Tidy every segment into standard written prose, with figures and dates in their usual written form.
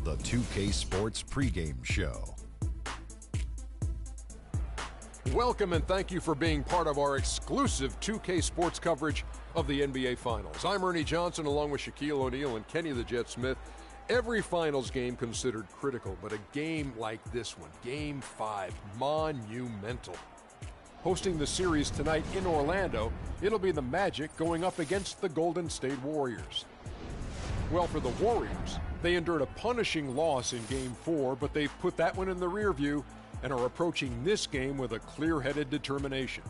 The 2K Sports pregame show. Welcome and thank you for being part of our exclusive 2K Sports coverage of the NBA Finals. I'm Ernie Johnson along with Shaquille O'Neal and Kenny the Jet Smith. Every Finals game considered critical, but a game like this one, Game 5, monumental. Hosting the series tonight in Orlando, it'll be the Magic going up against the Golden State Warriors. Well, for the Warriors, they endured a punishing loss in Game 4, but they've put that one in the rear view and are approaching this game with a clear-headed determination.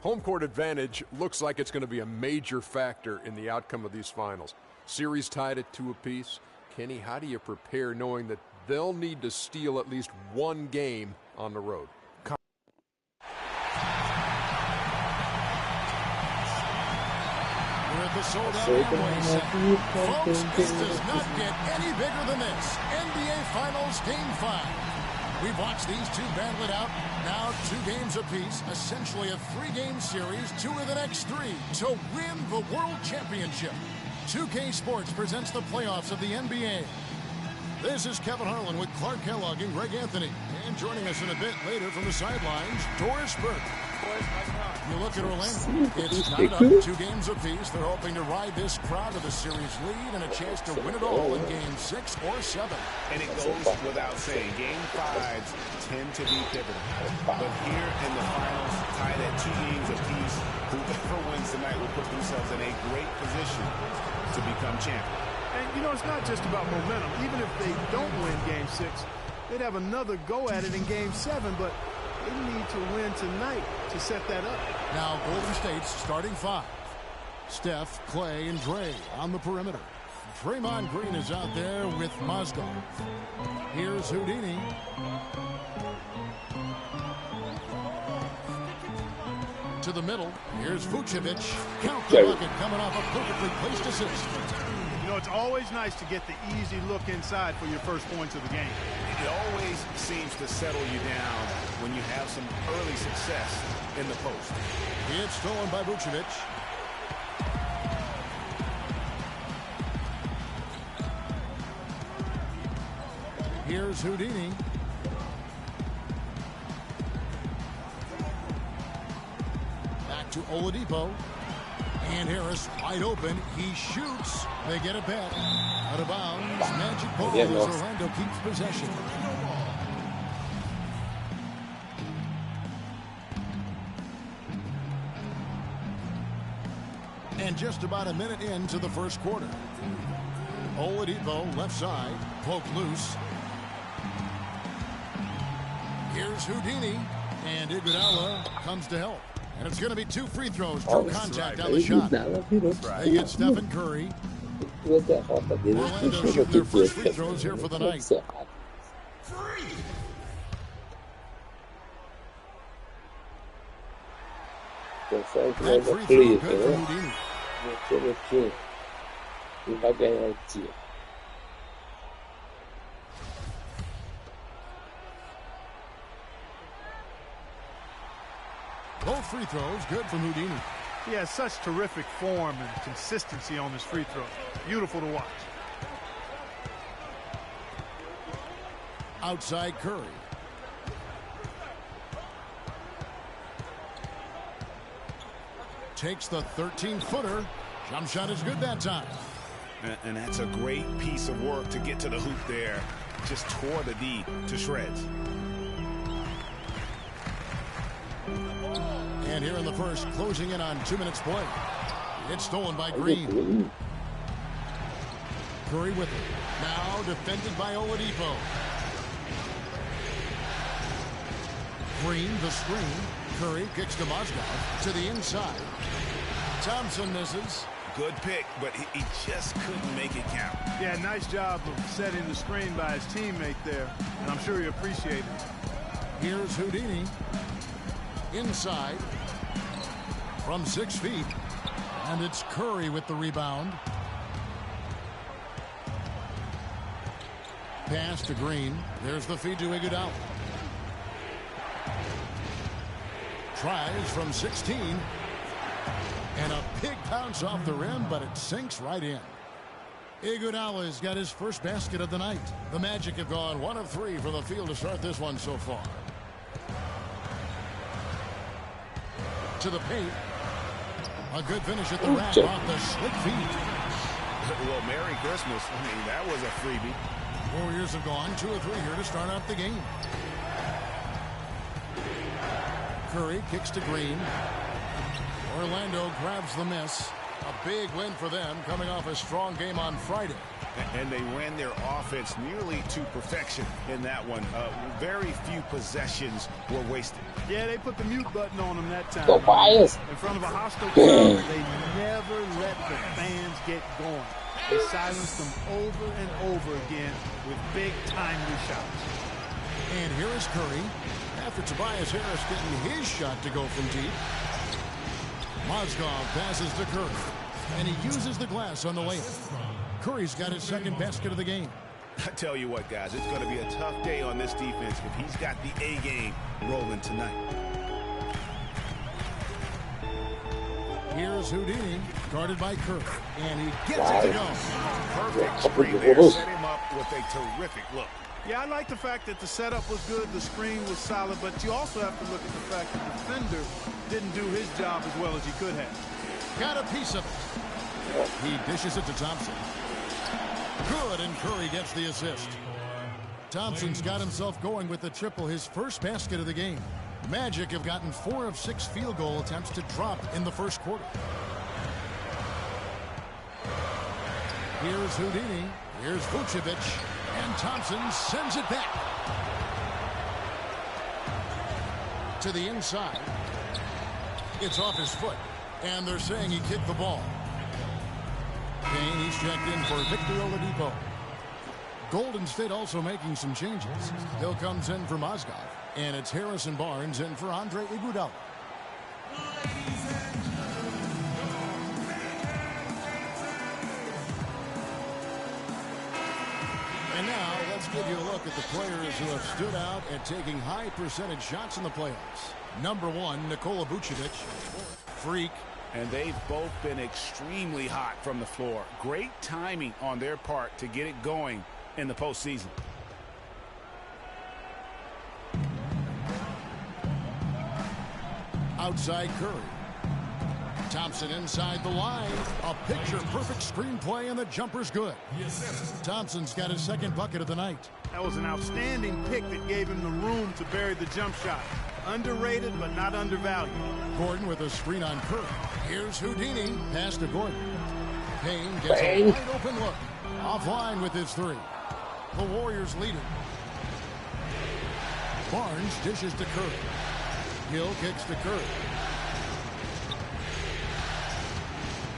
Home court advantage looks like it's going to be a major factor in the outcome of these finals. Series tied at 2 apiece. Kenny, how do you prepare knowing that they'll need to steal at least one game on the road? We're at the sold-out Amway Center. Folks, this does not get any bigger than this. NBA Finals Game 5. We've watched these two battle it out. Now 2 games apiece, essentially a 3-game series, 2 of the next 3 to win the World Championship. 2K Sports presents the playoffs of the NBA. This is Kevin Harlan with Clark Kellogg and Greg Anthony. And joining us in a bit later from the sidelines, Doris Burke. You look at Orlando, it's tied up 2 games apiece. They're hoping to ride this crowd to the series lead and a chance to win it all in Game 6 or 7. And it goes without saying, Game 5s tend to be pivotal. But here in the finals, tied at 2 games apiece, whoever wins tonight will put themselves in a great position to become champion. And, you know, it's not just about momentum. Even if they don't win Game 6, they'd have another go at it in Game 7, but they need to win tonight to set that up. Now Golden State's starting 5. Steph, Clay, and Dre on the perimeter. Draymond Green is out there with Mozgov. Here's Houdini. To the middle. Here's Vucevic. Count the bucket coming off a perfectly placed assist. You know, it's always nice to get the easy look inside for your first points of the game. It always seems to settle you down when you have some early success in the post. It's stolen by Vucevic. Here's Houdini. Back to Oladipo. And Harris wide open. He shoots. They get it back. Out of bounds. Magic ball as Orlando keeps possession. And just about a minute into the first quarter. Oladipo left side. Poked loose. Here's Houdini. And Iguodala comes to help. And it's going to be 2 free throws. True contact on the shot. They get Stephen Curry. Orlando shooting their first free throws here for the night. That free throw good for Houdini. Both free throws good from Houdini. He has such terrific form and consistency on his free throw. Beautiful to watch. Outside Curry. Takes the 13-footer. Jump shot is good that time. And that's a great piece of work to get to the hoop there. Just tore the D to shreds. And here in the first, closing in on 2 minutes play. It's stolen by Green. Curry with it. Now defended by Oladipo. Green, the screen. Curry kicks to Mozgov to the inside. Thompson misses. Good pick, but he just couldn't make it count. Yeah, nice job of setting the screen by his teammate there, and I'm sure he appreciated it. Here's Houdini. Inside. From 6 feet. And it's Curry with the rebound. Pass to Green. There's the feed to Iguodala. Tries from 16. And a big bounce off the rim, but it sinks right in. Iguodala's got his first basket of the night. The Magic have gone 1 of 3 from the field to start this one so far. To the paint. A good finish at the rack off the slick feet. Well, Merry Christmas. I mean, that was a freebie. Warriors have gone 2 of 3 here to start out the game. Curry kicks to Green. Orlando grabs the miss. A big win for them coming off a strong game on Friday. And they ran their offense nearly to perfection in that one. Very few possessions were wasted. Yeah, they put the mute button on them that time. So biased. In front of a hostile crowd, they never let the fans get going. They silenced them over and over again with big timely shots. And here is Curry after Tobias Harris getting his shot to go from deep. Mozgov passes to Curry, and he uses the glass on the layup. Curry's got his second basket of the game. I tell you what, guys, it's going to be a tough day on this defense if he's got the A game rolling tonight. Here's Houdini, guarded by Curry, and he gets it to go. Perfect screen there, set him up with a terrific look. Yeah, I like the fact that the setup was good, the screen was solid, but you also have to look at the fact that the defender didn't do his job as well as he could have. Got a piece of it. He dishes it to Thompson. Good, and Curry gets the assist. Thompson's got himself going with the triple, his first basket of the game. Magic have gotten 4 of 6 field goal attempts to drop in the first quarter. Here's Houdini. Here's Vucevic. And Thompson sends it back. To the inside. It's off his foot. And they're saying he kicked the ball. Payne, he's checked in for Victor Oladipo. Golden State also making some changes. Hill comes in for Mozgov. And it's Harrison Barnes in for Andre Iguodala. And now let's give you a look at the players who have stood out at taking high percentage shots in the playoffs. Number 1, Nikola Vucevic. Freak. And they've both been extremely hot from the floor. Great timing on their part to get it going in the postseason. Outside Curry. Thompson inside the line. A picture-perfect screenplay, and the jumper's good. Thompson's got his second bucket of the night. That was an outstanding pick that gave him the room to bury the jump shot. Underrated, but not undervalued. Gordon with a screen on Curry. Here's Houdini. Pass to Gordon. Payne gets a wide open look. Offline with his 3. The Warriors lead it. Barnes dishes to Curry. Hill kicks to Curry.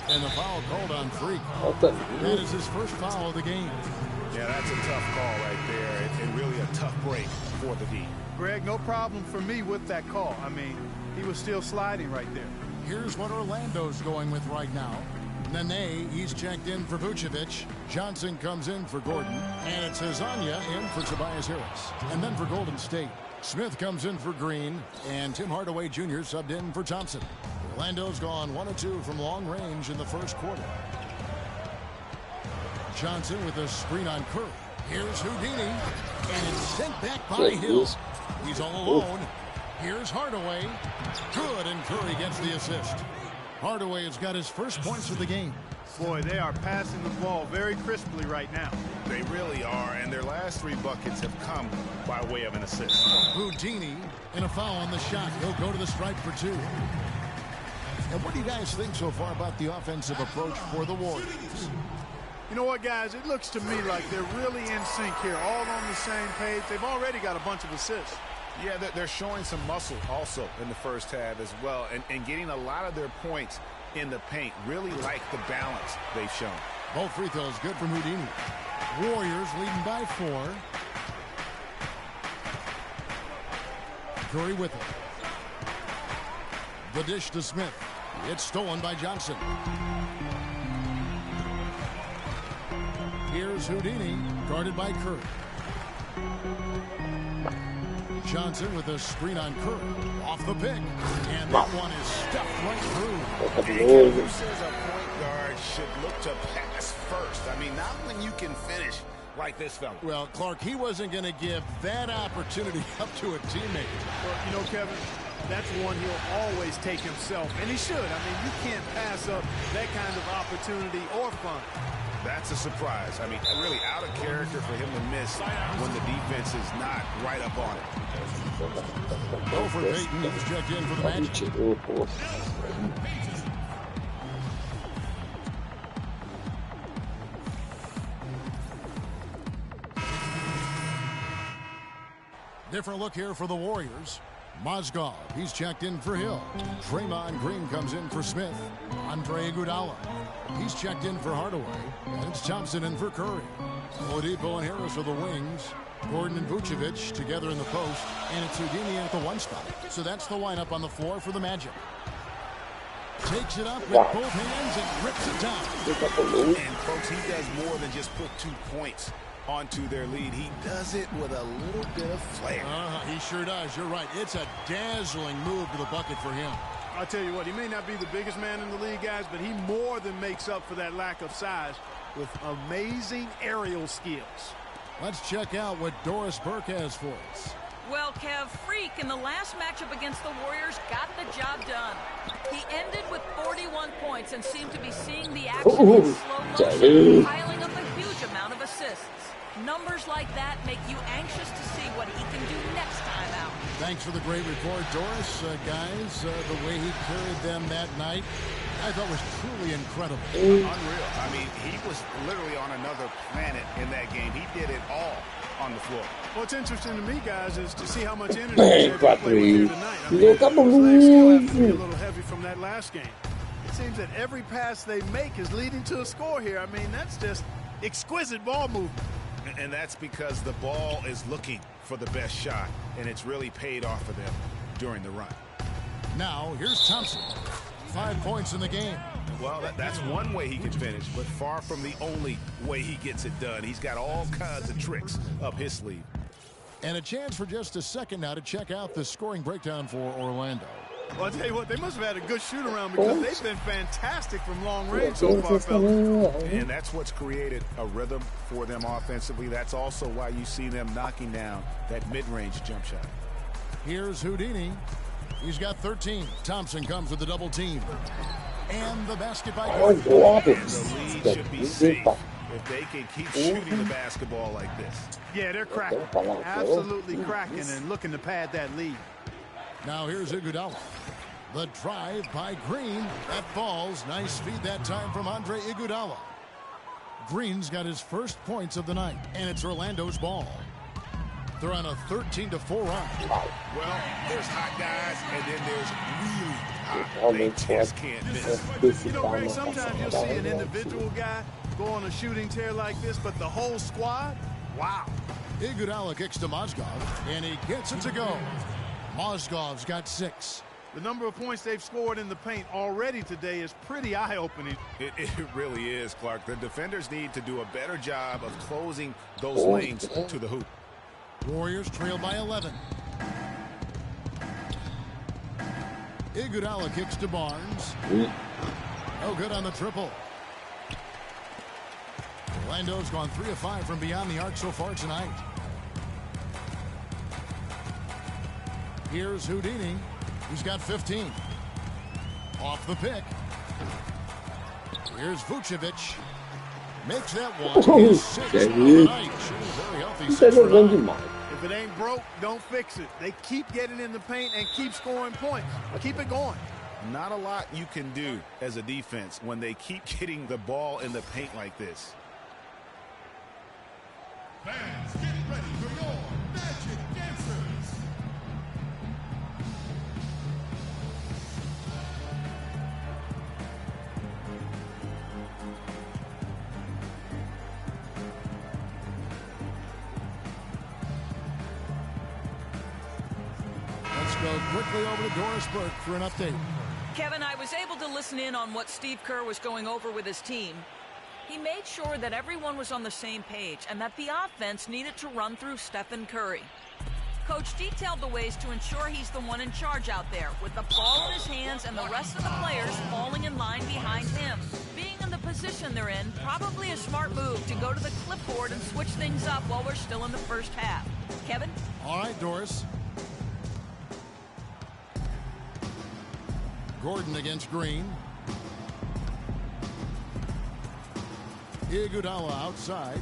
And the foul called on Freak. That is his first foul of the game. Yeah, that's a tough call right there, and really a tough break for the D. Greg, no problem for me with that call. I mean, he was still sliding right there. Here's what Orlando's going with right now. Nene, he's checked in for Vucevic. Johnson comes in for Gordon. And it's Hazanya in for Tobias Harris. And then for Golden State, Smith comes in for Green. And Tim Hardaway Jr. subbed in for Thompson. Orlando's gone 1 of 2 from long range in the first quarter. Johnson with a screen on Curry. Here's Houdini. And it's sent back by Hill. He's all alone. Here's Hardaway. Good, and Curry gets the assist. Hardaway has got his first points of the game. Boy, they are passing the ball very crisply right now. They really are, and their last 3 buckets have come by way of an assist. Houdini and a foul on the shot. He'll go to the stripe for 2. And what do you guys think so far about the offensive approach for the Warriors? You know what, guys? It looks to me like they're really in sync here, all on the same page. They've already got a bunch of assists. Yeah, they're showing some muscle also in the first half as well, and getting a lot of their points in the paint. Really like the balance they've shown. Both free throws good from Houdini. Warriors leading by 4. Curry with it. The dish to Smith. It's stolen by Johnson. Here's Houdini, guarded by Curry. Johnson with a screen on Curry. Off the pick. And that one is stuffed right through. Who says a point guard should look to pass first? I mean, not when you can finish like this fella. Well, Clark, he wasn't going to give that opportunity up to a teammate. Well, you know, Kevin, that's one he'll always take himself, and he should. I mean, you can't pass up that kind of opportunity or fun. That's a surprise. I mean, really out of character for him to miss when the defense is not right up on it. Go for Payton. He's checked in for the match. Different look here for the Warriors. Mozgov, he's checked in for Hill. Draymond Green comes in for Smith. Andre Iguodala, he's checked in for Hardaway. And it's Thompson in for Curry. Oladipo and Harris are the wings. Gordon and Vucevic together in the post. And it's Houdini at the one spot. So that's the lineup on the floor for the Magic. Takes it up with both hands and rips it down. And folks, he does more than just put 2 points onto their lead. He does it with a little bit of flair. He sure does. You're right. It's a dazzling move to the bucket for him. I'll tell you what, he may not be the biggest man in the league, guys, but he more than makes up for that lack of size with amazing aerial skills. Let's check out what Doris Burke has for us. Well, Kev, Freak in the last matchup against the Warriors got the job done. He ended with 41 points and seemed to be seeing the action in slow motion, piling up a huge amount of assists. Numbers like that make you anxious to see what he can do next time out. Thanks for the great report, Doris. Guys, the way he carried them that night, I thought was truly incredible. Unreal. I mean, he was literally on another planet in that game. He did it all on the floor. What's interesting to me, guys, is to see how much energy he's able to play with here tonight. I mean, his legs still have to be a little heavy from that last game. It seems that every pass they make is leading to a score here. I mean, that's just exquisite ball movement. And that's because the ball is looking for the best shot, and it's really paid off for them during the run. Now, here's Thompson. 5 points in the game. Well, that's one way he can finish, but far from the only way he gets it done. He's got all kinds of tricks up his sleeve. And a chance for just a second now to check out the scoring breakdown for Orlando. Well, I'll tell you what, they must have had a good shoot-around because they've been fantastic from long range so far, fellas. And that's what's created a rhythm for them offensively. That's also why you see them knocking down that mid-range jump shot. Here's Houdini. He's got 13. Thompson comes with the double team. And the basket by Gordon. And the lead should be safe if they can keep shooting the basketball like this. Yeah, they're cracking. Absolutely cracking and looking to pad that lead. Now here's Iguodala. The drive by Green. That falls. Nice feed that time from Andre Iguodala. Green's got his first points of the night, and it's Orlando's ball. They're on a 13-4 run. Well, there's hot guys, and then there's really hot. They just can't miss. You know, Greg, sometimes you'll see an individual guy go on a shooting tear like this, but the whole squad, wow. Iguodala kicks to Mozgov, and he gets it to go. Mozgov's got 6. The number of points they've scored in the paint already today is pretty eye-opening. It really is, Clark. The defenders need to do a better job of closing those lanes to the hoop. Warriors trail by 11. Iguodala kicks to Barnes. No good on the triple. Orlando's gone 3 of 5 from beyond the arc so far tonight. Here's Houdini. He's got 15. Off the pick. Here's Vucevic. Makes that one. His 6th of the night. Very healthy 6 for 9. If it ain't broke, don't fix it. They keep getting in the paint and keep scoring points. Keep it going. Not a lot you can do as a defense when they keep getting the ball in the paint like this. Fans, get ready for your magic dancers. Let's go quickly over to Doris Burke for an update. Kevin, I was able to listen in on what Steve Kerr was going over with his team. He made sure that everyone was on the same page and that the offense needed to run through Stephen Curry. Coach detailed the ways to ensure he's the one in charge out there, with the ball in his hands and the rest of the players falling in line behind him. Being in the position they're in, probably a smart move to go to the clipboard and switch things up while we're still in the first half. Kevin? All right, Doris. Gordon against Green. Iguodala outside.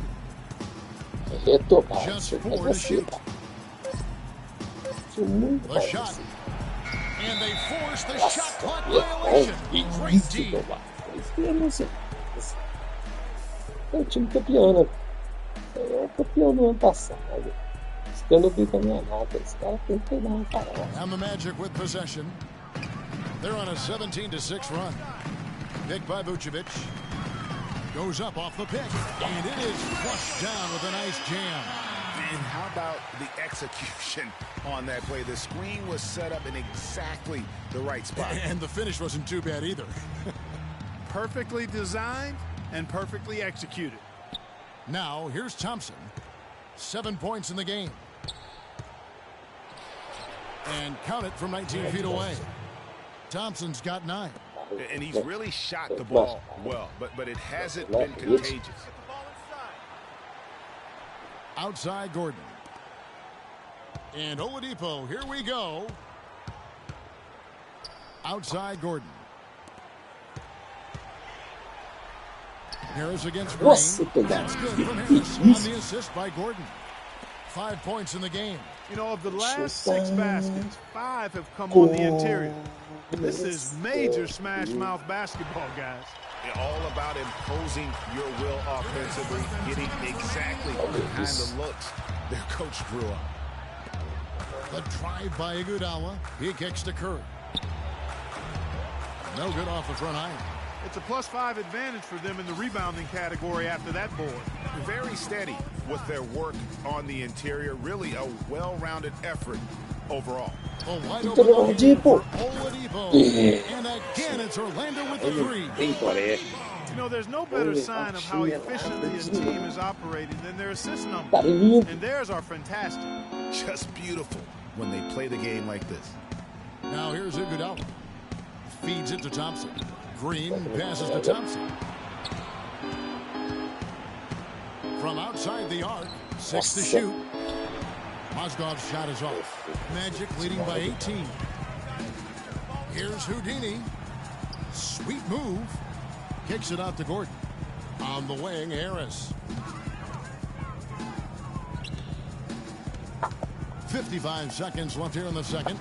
Just 4 to shoot. The shot. And they force the shot clock violation. Great team. É o time campeão, né? É o campeão do ano passado. Esse ano não fica minha nota. Esse cara tem que pegar uma parada. And the Magic with possession. They're on a 17-6 run. Pick by Vucevic. Goes up off the pick. And it is flushed down with a nice jam. And how about the execution on that play? The screen was set up in exactly the right spot. And the finish wasn't too bad either. Perfectly designed and perfectly executed. Now, here's Thompson. 7 points in the game. And count it from 19 feet away. Thompson's got 9. And he's really shot the ball well, but it hasn't been contagious. Outside Gordon. And Oladipo, here we go. Outside Gordon. Harris against Green. That's good from Harris on the assist by Gordon. 5 points in the game. You know, of the last 6 baskets, 5 have come on the interior. This is major smash mouth basketball, guys. All about imposing your will offensively, getting exactly the kind of looks their coach drew up. The drive by Iguodala. He kicks to Curry. No good off the front iron. It's a +5 advantage for them in the rebounding category after that board. Very steady with their work on the interior. Really a well-rounded effort overall. A wide open look here for Oladipo. And again, it's Orlando with the 3. You know, there's no better sign of how efficiently a team is operating than their assist numbers. And theirs are fantastic. Just beautiful when they play the game like this. Now here's Iguodala. Feeds it to Thompson. Green passes to Thompson. From outside the arc, 6 to shoot. Mozgov's shot is off. Magic leading by 18. Here's Houdini. Sweet move. Kicks it out to Gordon. On the wing, Harris. 55 seconds left here in the second.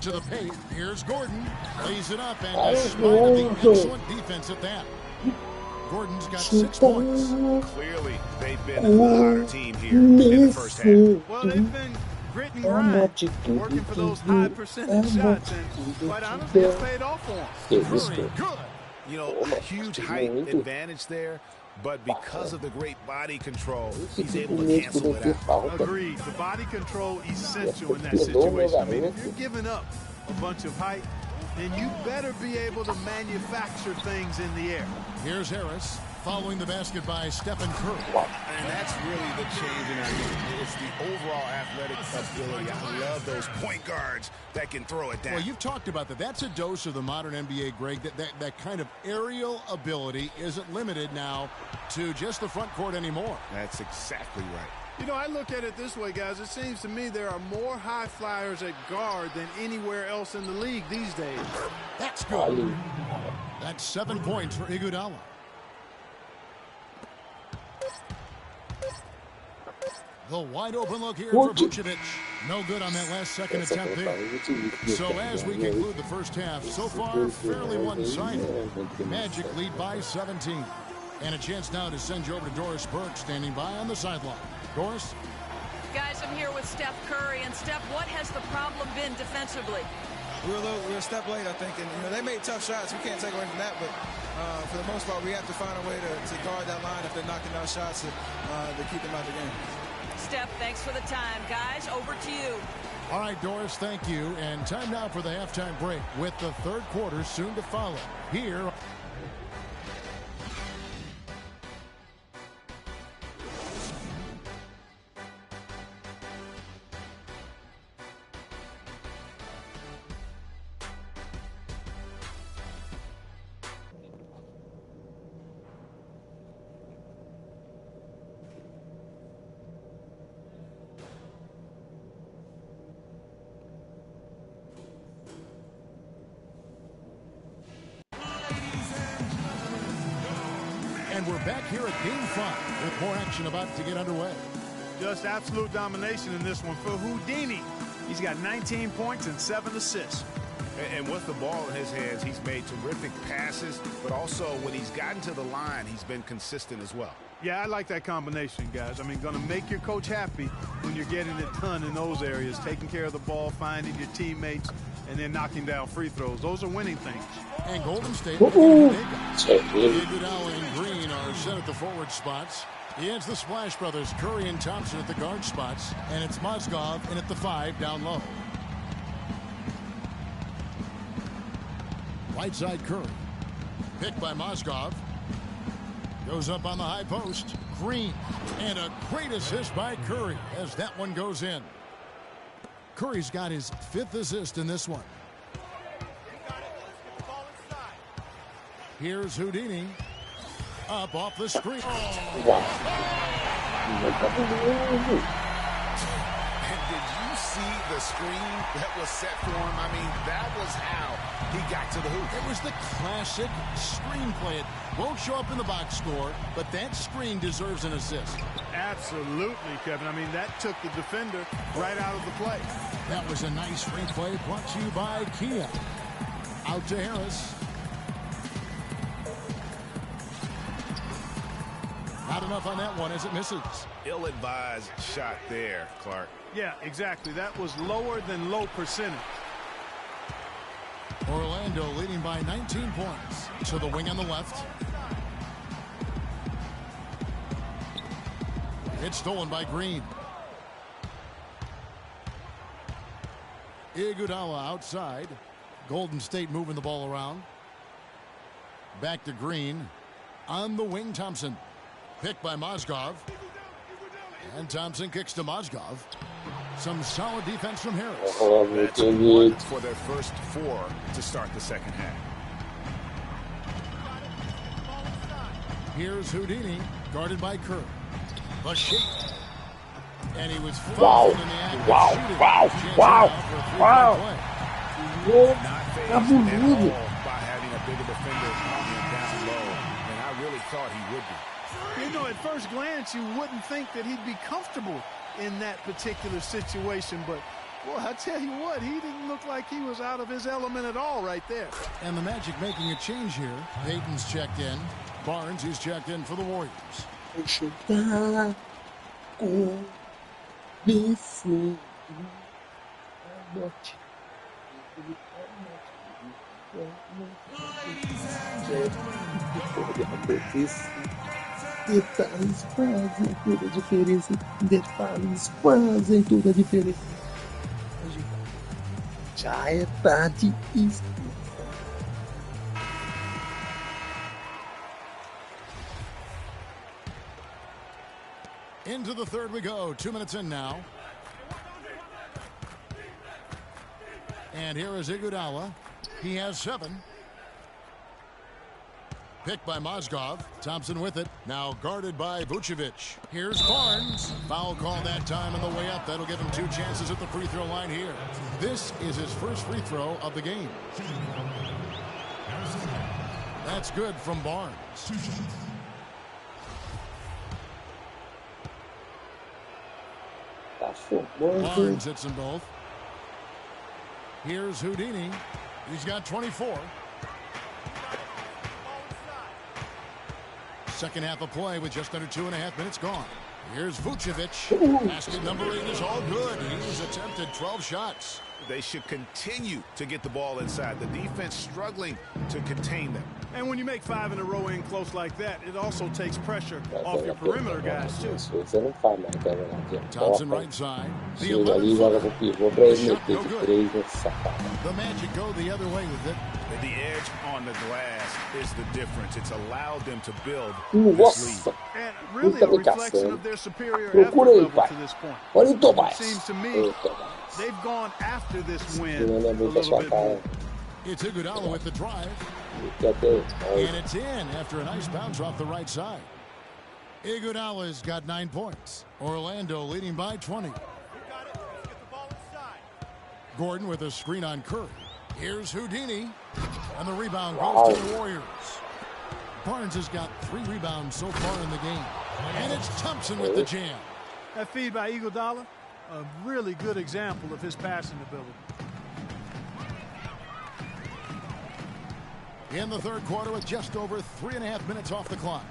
To the paint. Here's Gordon. Lays it up, and despite the excellent defense at that. Gordon's got 6 points. Clearly, they've been the hotter team here in the first half. Well, they've been grit and grind, working for those high percentage shots, and quite honestly, it's paid off for them. Curry, good. You know, a huge height advantage there, but because of the great body control, he's able to cancel it out. Agreed. The body control essential in that situation. I mean, if you're giving up a bunch of height, then you better be able to manufacture things in the air. Here's Harris following the basket by Stephen Curry. And that's really the change in our game. It's the overall athletic ability. I love those point guards that can throw it down. Well, you've talked about that. That's a dose of the modern NBA, Greg. That kind of aerial ability isn't limited now to just the front court anymore. That's exactly right. You know, I look at it this way, guys. It seems to me there are more high flyers at guard than anywhere else in the league these days. That's good. That's 7 points for Iguodala. The wide open look here for Vucevic. No good on that last second attempt there. So as we conclude the first half, so far fairly one-sided. Magic lead by 17. And a chance now to send you over to Doris Burke standing by on the sideline. Doris? Guys, I'm here with Steph Curry. And Steph, what has the problem been defensively? We're a step late, I think. And, you know, they made tough shots. We can't take away from that. But for the most part, we have to find a way to guard that line if they're knocking down shots to keep them out of the game. Steph, thanks for the time. Guys, over to you. All right, Doris, thank you. And time now for the halftime break with the third quarter soon to follow here. And we're back here at Game 5 with more action about to get underway. Just absolute domination in this one for Houdini. He's got 19 points and 7 assists. And with the ball in his hands, he's made terrific passes, but also when he's gotten to the line, he's been consistent as well. Yeah, I like that combination, guys. I mean, going to make your coach happy when you're getting it done in those areas, taking care of the ball, finding your teammates, and then knocking down free throws. Those are winning things. And Golden State, Iguodala and Green are set at the forward spots. Against the Splash Brothers, Curry and Thompson at the guard spots, and it's Mozgov in at the 5 down low. Right side Curry. Picked by Mozgov. Goes up on the high post. Green. And a great assist by Curry as that one goes in. Curry's got his 5th assist in this one. Here's Houdini. Up off the screen. Wow. And did you see the screen that was set for him? I mean, that was how he got to the hoop. It was the classic screen play. It won't show up in the box score, but that screen deserves an assist. Absolutely, Kevin. I mean, that took the defender right out of the play. That was a nice screen play brought to you by Kia. Out to Harris. Not enough on that one as it misses. Ill-advised shot there, Clark. Yeah, exactly. That was lower than low percentage. Orlando leading by 19 points. To the wing on the left. It's stolen by Green. Iguodala outside. Golden State moving the ball around. Back to Green. On the wing, Thompson. Picked by Mozgov. And Thompson kicks to Mozgov. Some solid defense from Harris. That's one for their first 4 to start the second half. Here's Houdini, guarded by Kerr. The shape. And he was fouled in the act of shooting. Not phased at all by having a bigger defender coming down low. And I really thought he would be. You know, at first glance, you wouldn't think that he'd be comfortable in that particular situation. But, boy, I tell you what, he didn't look like he was out of his element at all right there. And the Magic making a change here. Payton's checked in. Barnes is checked in for the Warriors. Detalhes fazem toda a diferença. Detalhes fazem toda a diferença. Já é tarde. Into the third we go. 2 minutes in now. And here is Iguodala. He has 7. Picked by Mozgov. Thompson with it. Now guarded by Vucevic. Here's Barnes. Foul call that time on the way up. That'll give him 2 chances at the free throw line here. This is his first free throw of the game. That's good from Barnes. Barnes hits them both. Here's Houdini. He's got 24. Second half of play with just under 2.5 minutes gone. Here's Vucevic. Basket number 8 is all good. He's attempted 12 shots. They should continue to get the ball inside. The defense struggling to contain them. And when you make 5 in a row in close like that, it also takes pressure off your perimeter guys, too. Thompson right side. The 11 shot no good. The Magic go the other way with it. The edge on the glass is the difference. It's allowed them to build this lead. And really a reflection of their superior effort level to this point. It seems to me they've gone after this win a little bit more. It's Iguodala with the drive. And it's in after a nice bounce off the right side. Iguodala's got 9 points. Orlando leading by 20. Gordon with a screen on Curry. Here's Houdini. And the rebound goes to the Warriors. Barnes has got 3 rebounds so far in the game. And it's Thompson with the jam. That feed by Iguodala, a really good example of his passing ability. In the third quarter with just over 3.5 minutes off the clock.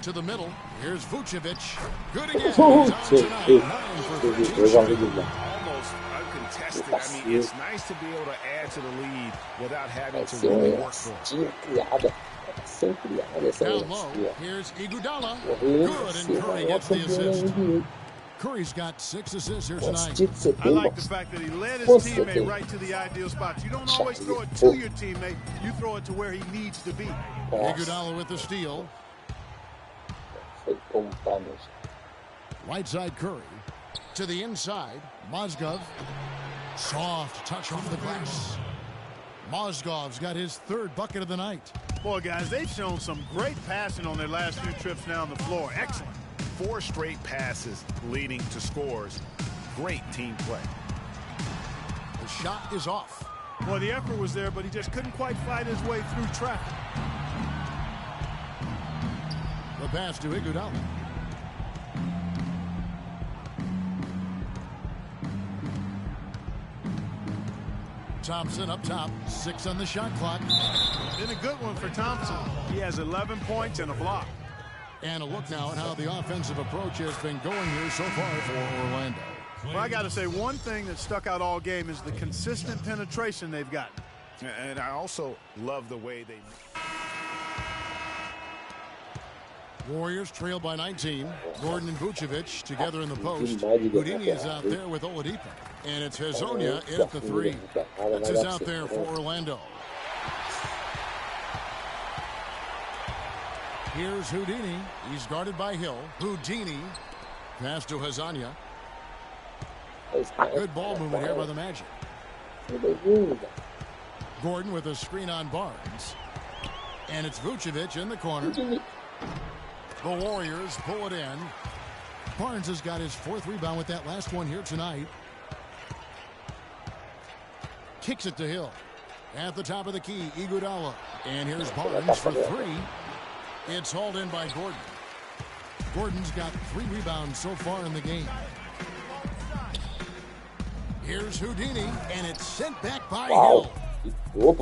To the middle. Here's Vucevic. Good again. Almost uncontested. I mean, it's nice to be able to add to the lead without having to really work for it. Down low. Here's Iguodala. Good, and Curry gets the assist. Curry's got 6 assists here tonight. I like the fact that he led his teammate right to the ideal spots. You don't always throw it to your teammate. You throw it to where he needs to be. Iguodala with the steal. Right side Curry. To the inside. Mozgov. Soft touch off the glass. Mozgov's got his 3rd bucket of the night. Boy, guys, they've shown some great passing on their last few trips down the floor. Excellent. 4 straight passes leading to scores. Great team play. The shot is off. Well, the effort was there, but he just couldn't quite fight his way through traffic. The pass to Iguodala. Thompson up top. 6 on the shot clock. Been a good one for Thompson. He has 11 points and a block. And a look now at how the offensive approach has been going here so far for Orlando. Well, I got to say, one thing that stuck out all game is the consistent penetration they've gotten. And I also love the way they... Warriors trail by 19. Gordon and Vucevic together in the post. Houdini is out there with Oladipo. And it's Hezonja in at the 3. This is out there for Orlando. Here's Houdini. He's guarded by Hill. Houdini. Pass to Hezonja. Good ball movement here by the Magic. Gordon with a screen on Barnes. And it's Vucevic in the corner. The Warriors pull it in. Barnes has got his 4th rebound with that last one here tonight. Kicks it to Hill. At the top of the key, Iguodala. And here's Barnes for 3. It's hauled in by Gordon. Gordon's got 3 rebounds so far in the game. Here's Houdini, and it's sent back by Hill. On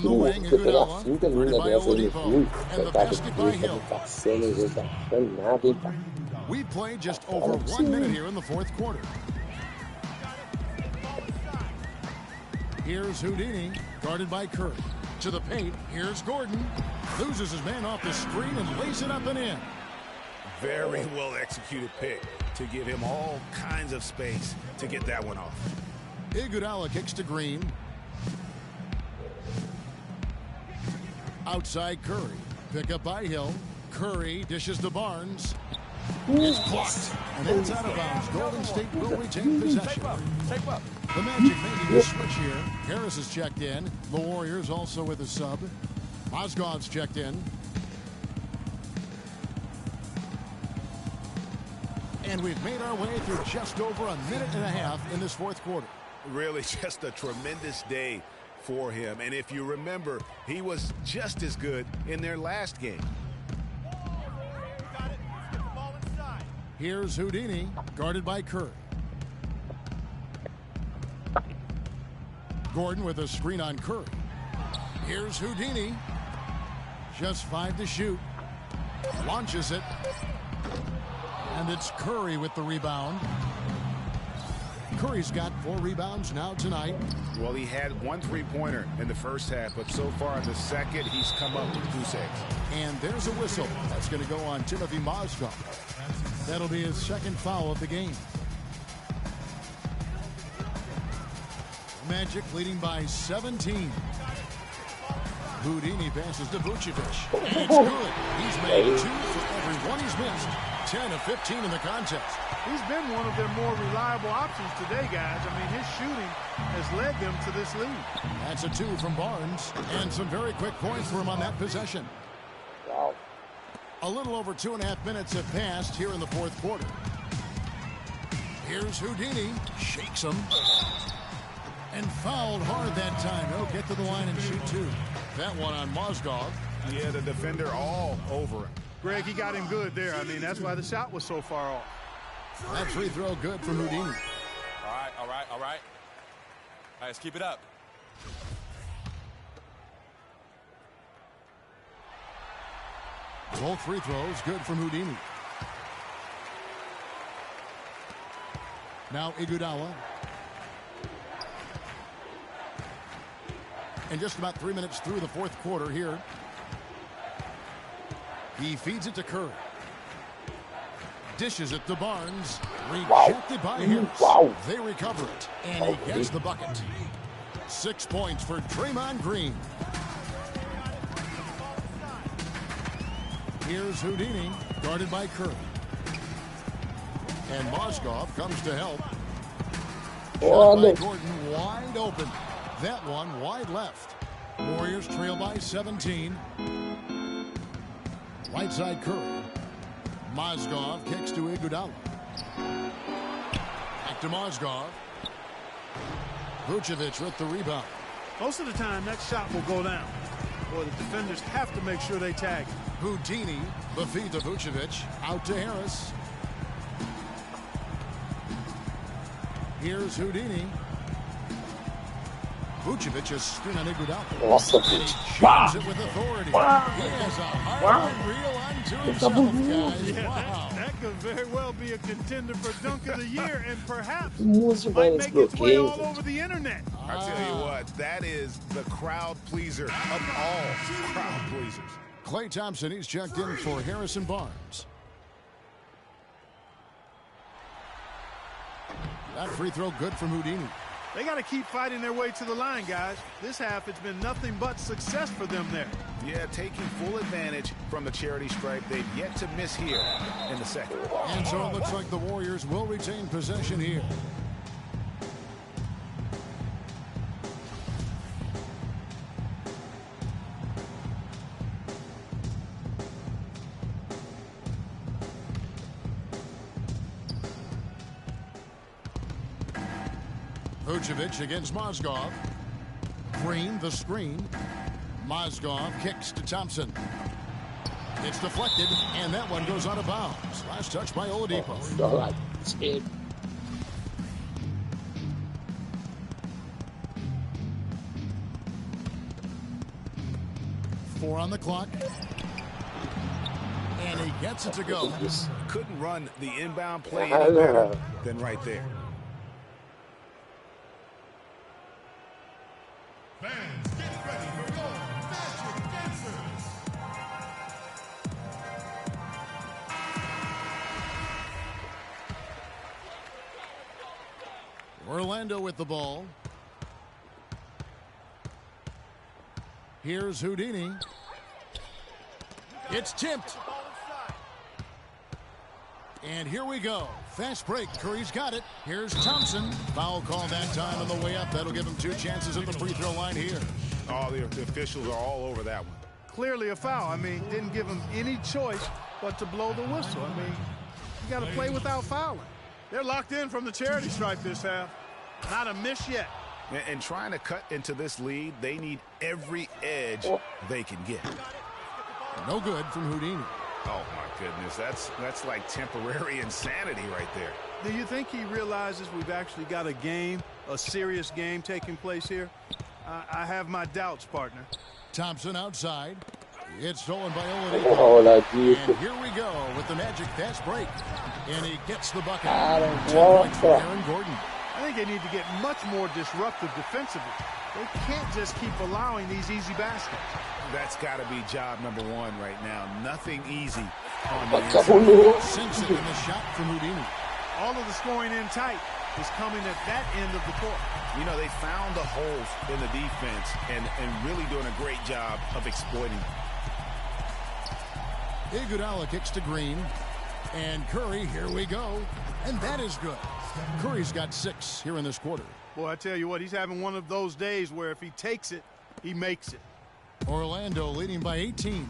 the wing, Iguodala, guarded by Oladipo, and the basket by Hill. We played just over 1 minute here in the 4th quarter. Here's Houdini, guarded by Curry. To the paint, here's Gordon. Loses his man off the screen and lays it up and in. Very well executed pick to give him all kinds of space to get that one off. Iguodala kicks to Green. Outside Curry. Pick up by Hill. Curry dishes to Barnes. It's blocked. And that's out of bounds. Golden State will retain possession. The Magic making a switch here. Harris is checked in. The Warriors also with a sub. Mozgov's checked in. And we've made our way through just over 1.5 minutes in this 4th quarter. Really just a tremendous day for him. And if you remember, he was just as good in their last game. Here's Houdini, guarded by Curry. Gordon with a screen on Curry. Here's Houdini. Just 5 to shoot. Launches it. And it's Curry with the rebound. Curry's got 4 rebounds now tonight. Well, he had 1 3-pointer in the first half, but so far in the second, he's come up with 2 saves. And there's a whistle. That's going to go on Timothy Mozgov. That'll be his 2nd foul of the game. Magic leading by 17. Houdini passes to Vucevic. And it's good. He's made 2 for every 1 he's missed. 10 of 15 in the contest. He's been one of their more reliable options today, guys. I mean, his shooting has led them to this lead. That's a 2 from Barnes. And some very quick points for him on that possession. Wow. A little over 2.5 minutes have passed here in the 4th quarter. Here's Houdini. Shakes him. And fouled hard that time. He'll get to the line and shoot two. That one on Mozgov. Yeah, the defender all over him. Greg, he got him good there. I mean, that's why the shot was so far off. That free throw good for Houdini. All right. All right, let's keep it up. Both free throws good from Houdini. Now Iguodala. And just about 3 minutes through the fourth quarter here. He feeds it to Curry. Dishes it to Barnes. Rejected by Harris. They recover it. And he gets the bucket. 6 points for Draymond Green. Here's Houdini, guarded by Curry. And Mozgov comes to help. Shot by Gordon, wide open. That one wide left. Warriors trail by 17. Right side Curry. Mozgov kicks to Iguodala. Back to Mozgov. Vucevic with the rebound. Most of the time, that shot will go down. Boy, the defenders have to make sure they tag it. Houdini, the feed to Vucevic. Out to Harris. Here's Houdini. Vucevic is spin on Iguodala. Nossa, He gente. shoots it with authority. He has a hard reel onto himself, guys. Yeah, Wow. that could very well be a contender for Dunk of the Year and perhaps Música might nesse make its way all bloqueio. over the internet. I tell you what, that is the crowd pleaser of all crowd pleasers. Klay Thompson, he's checked in for Harrison Barnes. That free throw good from Houdini. They got to keep fighting their way to the line, guys. This half, it's been nothing but success for them there. Yeah, taking full advantage from the charity stripe. They've yet to miss here in the second. And so it looks like the Warriors will retain possession here. Vucevic against Mozgov. Green, the screen. Mozgov kicks to Thompson. It's deflected, and that one goes out of bounds. Last touch by Oladipo. Four on the clock. And he gets it to go. Couldn't run the inbound play any better than right there. Fans, get ready for your Magic Dancers. Orlando with the ball. Here's Houdini. It's tipped. And here we go. Fast break. Curry's got it. Here's Thompson. Foul call that time on the way up. That'll give him 2 chances at the free throw line here. Oh, the officials are all over that one. Clearly a foul. I mean, didn't give him any choice but to blow the whistle. I mean, you got to play without fouling. They're locked in from the charity stripe this half. Not a miss yet. And trying to cut into this lead, they need every edge they can get. No good from Houdini. Oh, my goodness. That's like temporary insanity right there. Do you think he realizes we've actually got a game, a serious game taking place here? I have my doubts, partner. Thompson outside. It's stolen by Oladipo. And here we go with the Magic fast break. And he gets the bucket. 10 points for Aaron Gordon. I think they need to get much more disruptive defensively. They can't just keep allowing these easy baskets. That's got to be job number one right now. Nothing easy on the inside. Sinks it in the shot from Houdini. All of the scoring in tight is coming at that end of the court. You know, they found the holes in the defense and really doing a great job of exploiting them. Iguodala kicks to Green. And Curry, here we go. And that is good. Curry's got 6 here in this quarter. Boy, I tell you what, he's having one of those days where if he takes it, he makes it. Orlando leading by 18.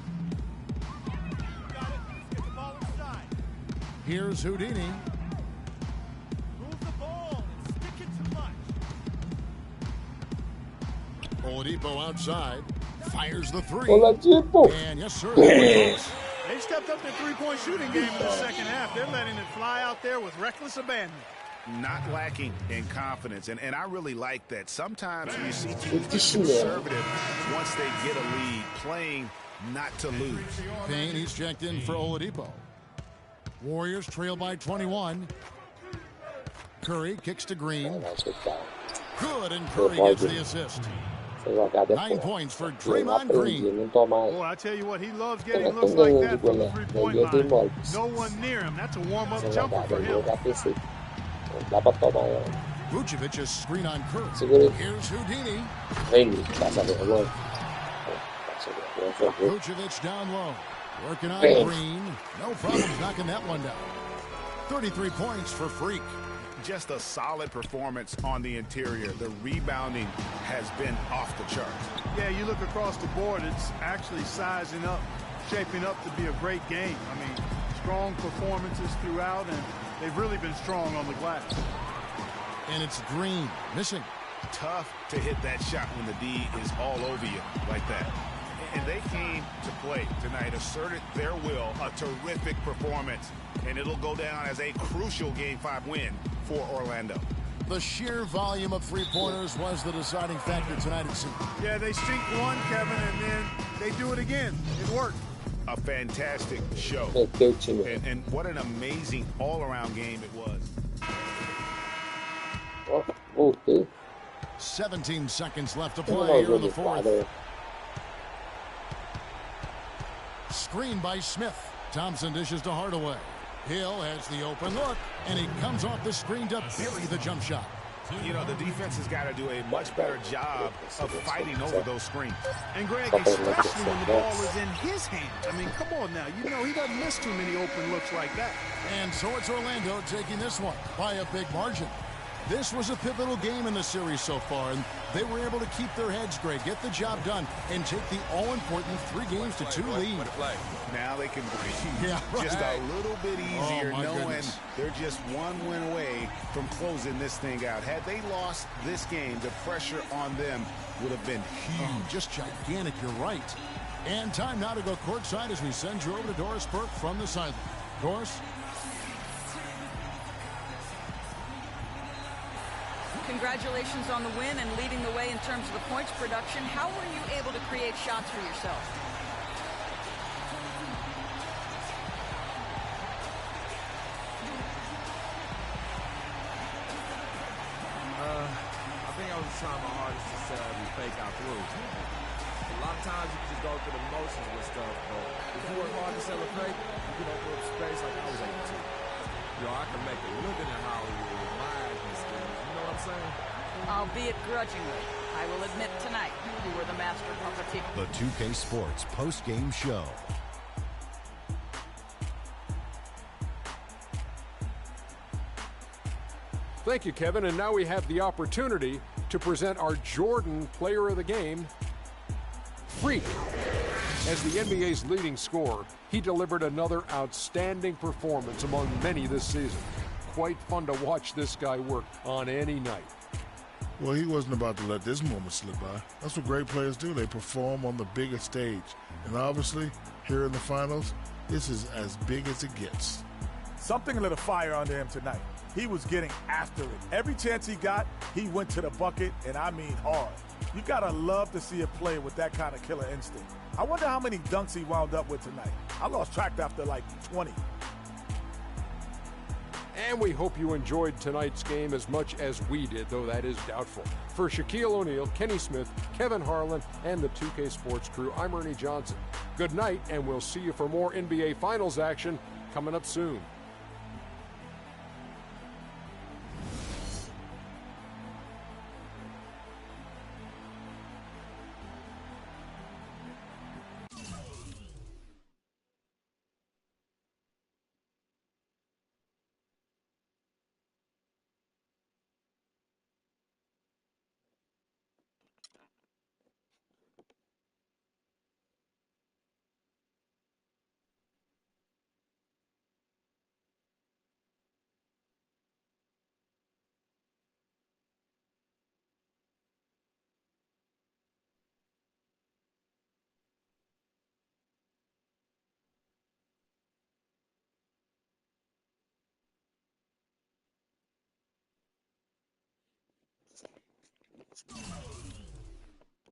Here's Houdini. Move the ball and stick it to Much. Oladipo outside. Fires the three. Oladipo. And yes, sir. That was They stepped up their three-point shooting game in the second half. They're letting it fly out there with reckless abandon. Not lacking in confidence, and I really like that. Sometimes you see teams conservative once they get a lead, playing not to lose. Payne, he's checked in for Oladipo. Warriors trail by 21. Curry kicks to Green. Good, and Curry gets the assist. 9 points for Draymond Green. Boy, I tell you what, he loves getting looks like that from the three-point line. No one near him. That's a warm-up jumper for him. Vucevic's screen on Curry. Here's Houdini. Vucevic down low. Working on Green. No problems knocking that one down. 33 points for Freak. Just a solid performance on the interior. The rebounding has been off the charts. Yeah, you look across the board, it's actually sizing up, shaping up to be a great game. I mean, strong performances throughout, and they've really been strong on the glass. And it's Green missing. Tough to hit that shot when the D is all over you like that. And they came to play tonight, asserted their will, a terrific performance, and it'll go down as a crucial Game 5 win for Orlando. The sheer volume of three-pointers was the deciding factor tonight, it seemed. Yeah, they sink one, Kevin, and then they do it again. It worked. A fantastic show. And what an amazing all-around game it was. 17 seconds left to play here in the fourth. Screen by Smith. Thompson dishes to Hardaway. Hill has the open look, and he comes off the screen to bury the jump shot. You know, the defense has got to do a much better job of fighting over those screens. And, Greg, especially when the ball is in his hand. I mean, come on now. You know, he doesn't miss too many open looks like that. And so it's Orlando taking this one by a big margin. This was a pivotal game in the series so far, and they were able to keep their heads, Greg, get the job done, and take the all-important 3-2 lead. Now they can breathe just a little bit easier, knowing they're just one win away from closing this thing out. Had they lost this game, the pressure on them would have been huge. Just gigantic, you're right. And time now to go courtside as we send you over to Doris Burke from the sideline. Doris? Congratulations on the win and leading the way in terms of the points production. How were you able to create shots for yourself? I think I was trying my hardest to be fake out through. A lot of times you can just go through the motions with stuff, but if you work hard to celebrate, you can open up space like I was able to. You know, I can make a living in Hollywood with my acting skills. You know what I'm saying? Albeit grudgingly, I will admit tonight you were the master puppeteer. The 2K Sports post-game show. Thank you, Kevin. And now we have the opportunity to present our Jordan Player of the Game, Freak. As the NBA's leading scorer, he delivered another outstanding performance among many this season. Quite fun to watch this guy work on any night. Well, he wasn't about to let this moment slip by. That's what great players do. They perform on the biggest stage. And obviously, here in the finals, this is as big as it gets. Something lit a fire under him tonight. He was getting after it. Every chance he got, he went to the bucket, and I mean hard. You gotta love to see a player with that kind of killer instinct. I wonder how many dunks he wound up with tonight. I lost track after like 20. And we hope you enjoyed tonight's game as much as we did, though that is doubtful. For Shaquille O'Neal, Kenny Smith, Kevin Harlan, and the 2K Sports crew, I'm Ernie Johnson. Good night, and we'll see you for more NBA Finals action coming up soon.